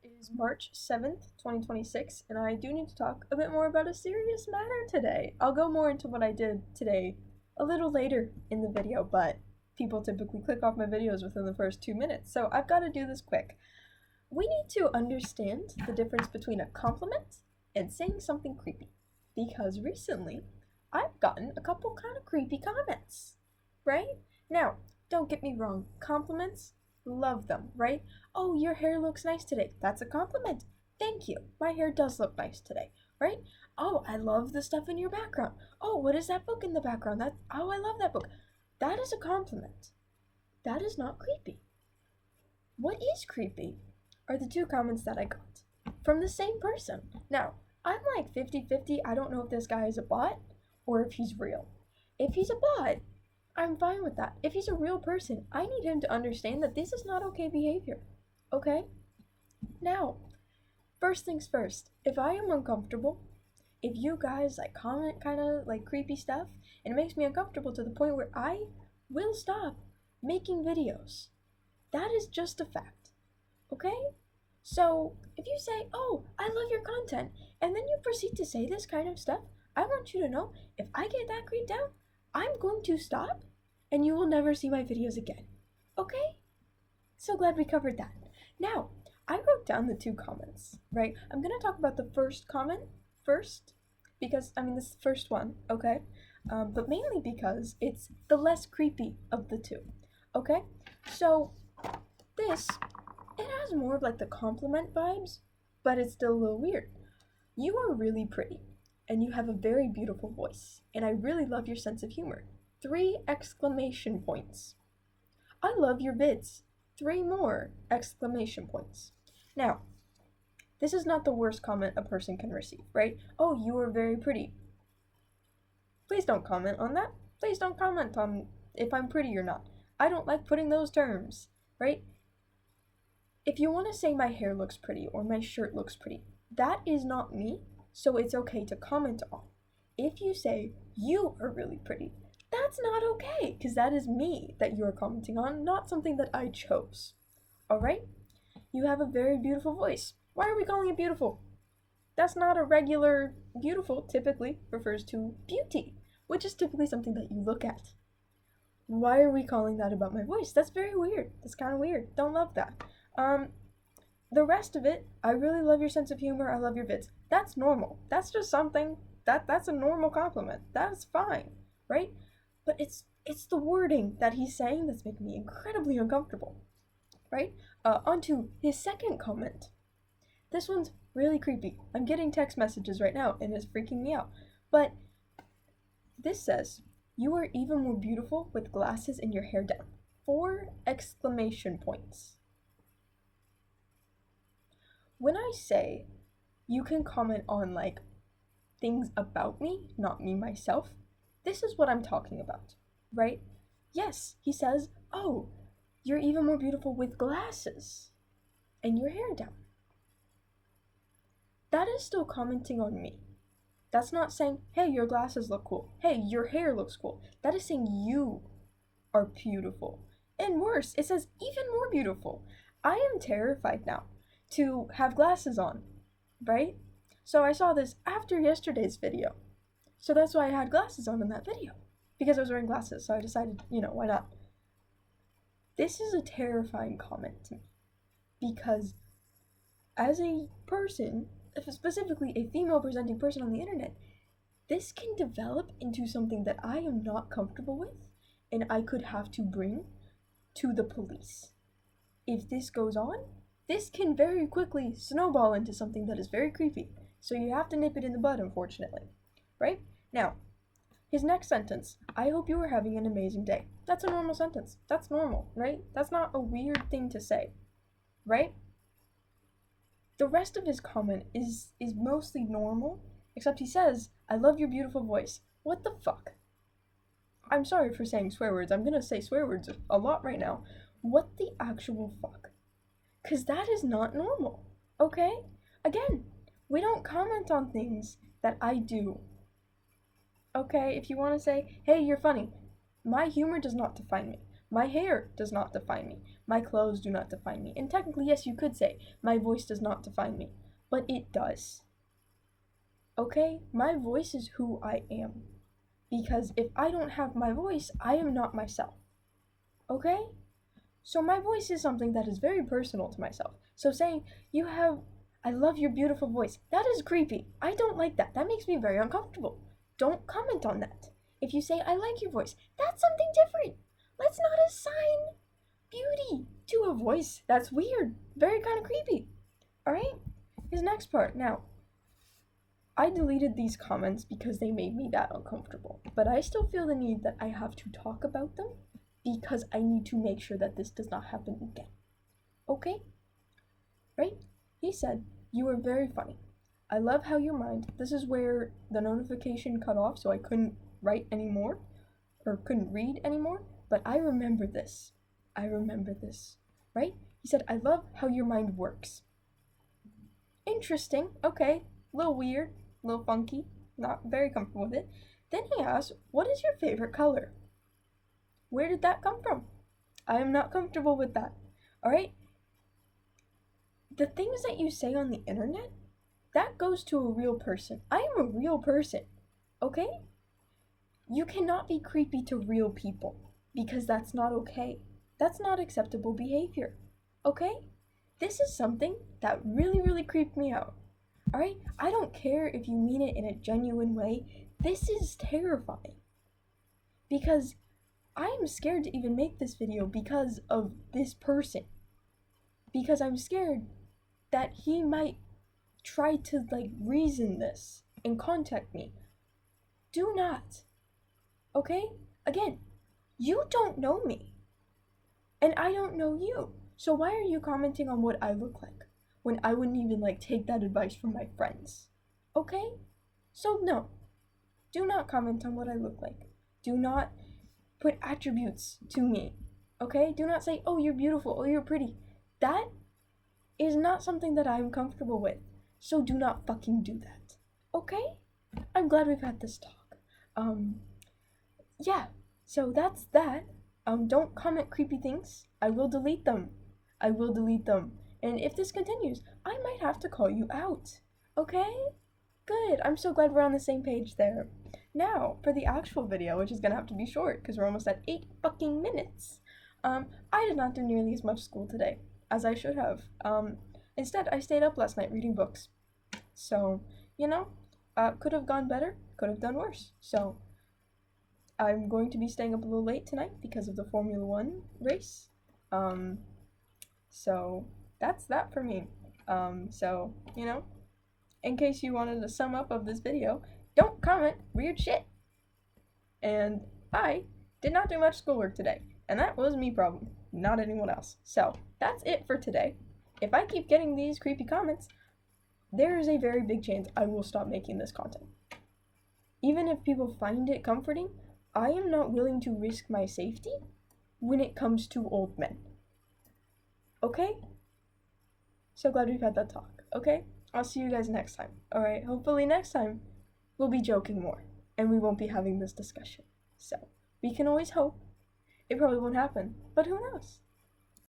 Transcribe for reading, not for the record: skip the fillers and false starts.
is March 7th, 2026, and I do need to talk a bit more about a serious matter today. I'll go more into what I did today a little later in the video, but people typically click off my videos within the first 2 minutes, so I've got to do this quick. We need to understand the difference between a compliment and saying something creepy, because recently I've gotten a couple kind of creepy comments, right? Now, don't get me wrong, compliments, love them, right? Oh, your hair looks nice today. That's a compliment. Thank you. My hair does look nice today, right? Oh, I love the stuff in your background. Oh, what is that book in the background? I love that book. That is a compliment. That is not creepy. What is creepy are the two comments that I got from the same person. Now, I'm like 50-50. I don't know if this guy is a bot or if he's real. If he's a bot, I'm fine with that. If he's a real person, I need him to understand that this is not okay behavior. Okay? Now, first things first, if I am uncomfortable, if you guys like comment kind of like creepy stuff, and it makes me uncomfortable to the point where I will stop making videos, that is just a fact. Okay? So, if you say, oh, I love your content, and then you proceed to say this kind of stuff, I want you to know, if I get that creeped out, I'm going to stop, and you will never see my videos again. Okay? So glad we covered that. Now, I wrote down the two comments, right? I'm going to talk about the first comment first, because, this is the first one, okay? But mainly because it's the less creepy of the two, okay? So, this, it has more of like the compliment vibes, but it's still a little weird. You are really pretty, and you have a very beautiful voice, and I really love your sense of humor. 3 exclamation points. I love your vids. 3 more exclamation points. Now, this is not the worst comment a person can receive, right? Oh, you are very pretty. Please don't comment on that. Please don't comment on if I'm pretty or not. I don't like putting those terms, right? If you want to say my hair looks pretty or my shirt looks pretty, that is not me, so it's okay to comment on. If you say you are really pretty, that's not okay, because that is me that you are commenting on, not something that I chose. Alright? You have a very beautiful voice. Why are we calling it beautiful? That's not a regular beautiful, typically refers to beauty, which is typically something that you look at. Why are we calling that about my voice? That's very weird. That's kind of weird. Don't love that. The rest of it, I really love your sense of humor, I love your vids. That's normal. That's just something, that's a normal compliment. That's fine, right? But it's the wording that he's saying that's making me incredibly uncomfortable, right? Onto his second comment. This one's really creepy. I'm getting text messages right now, and it's freaking me out. But this says, you are even more beautiful with glasses and your hair down. 4 exclamation points. When I say you can comment on like things about me, not me myself, this is what I'm talking about, right? Yes, he says, oh, you're even more beautiful with glasses and your hair down. That is still commenting on me. That's not saying, hey, your glasses look cool. Hey, your hair looks cool. That is saying you are beautiful. And worse, it says even more beautiful. I am terrified now to have glasses on, right? So I saw this after yesterday's video. So that's why I had glasses on in that video, because I was wearing glasses, so I decided, why not? This is a terrifying comment to me, because as a person, specifically a female presenting person on the internet, this can develop into something that I am not comfortable with, and I could have to bring to the police. If this goes on, this can very quickly snowball into something that is very creepy, so you have to nip it in the bud, unfortunately, right? Now, his next sentence, I hope you are having an amazing day. That's a normal sentence. That's normal, right? That's not a weird thing to say, right? The rest of his comment is mostly normal, except he says, I love your beautiful voice. What the fuck? I'm sorry for saying swear words. I'm gonna say swear words a lot right now. What the actual fuck? Because that is not normal, okay? Again, we don't comment on things that I do. Okay, if you want to say, hey, you're funny, my humor does not define me. My hair does not define me. my clothes do not define me. And technically, yes, you could say my voice does not define me, but it does. Okay? My voice is who I am. Because if I don't have my voice, I am not myself. Okay? So my voice is something that is very personal to myself. So saying, I love your beautiful voice, that is creepy. I don't like that. That makes me very uncomfortable. Don't comment on that. If you say, I like your voice, that's something different. Let's not assign beauty to a voice. That's weird. Very kind of creepy. Alright? His next part. Now, I deleted these comments because they made me that uncomfortable. But I still feel the need that I have to talk about them because I need to make sure that this does not happen again. Okay? Right? He said, you are very funny. I love how your mind, this is where the notification cut off so I couldn't write anymore, or couldn't read anymore, but I remember this. Right? He said, I love how your mind works. Interesting, okay, a little weird, a little funky, not very comfortable with it. Then he asked, what is your favorite color? Where did that come from? I am not comfortable with that, alright? The things that you say on the internet, that goes to a real person. I am a real person, okay? You cannot be creepy to real people, because that's not okay. That's not acceptable behavior, okay? This is something that really, really creeped me out, alright? I don't care if you mean it in a genuine way. This is terrifying. Because I am scared to even make this video because of this person. Because I'm scared that he might try to, reason this and contact me. Do not. Okay? Again, you don't know me. And I don't know you. So why are you commenting on what I look like when I wouldn't even, take that advice from my friends? Okay? So no. Do not comment on what I look like. Do not put attributes to me. Okay? Do not say, oh, you're beautiful, oh, you're pretty. That is not something that I'm comfortable with. So do not fucking do that. Okay? I'm glad we've had this talk. Yeah. So that's that. Don't comment creepy things. I will delete them. And if this continues, I might have to call you out. Okay? Good. I'm so glad we're on the same page there. Now, for the actual video, which is gonna have to be short because we're almost at 8 fucking minutes. I did not do nearly as much school today as I should have. Instead, I stayed up last night reading books. So, could have gone better, could have done worse. So, I'm going to be staying up a little late tonight because of the Formula 1 race. So, that's that for me. So, in case you wanted a sum up of this video, don't comment weird shit. And I did not do much schoolwork today, and that was me problem, not anyone else. So, that's it for today. If I keep getting these creepy comments, there is a very big chance I will stop making this content. Even if people find it comforting, I am not willing to risk my safety when it comes to old men. Okay? So glad we've had that talk, okay? I'll see you guys next time, alright? Hopefully next time, we'll be joking more, and we won't be having this discussion. So, we can always hope. It probably won't happen, but who knows?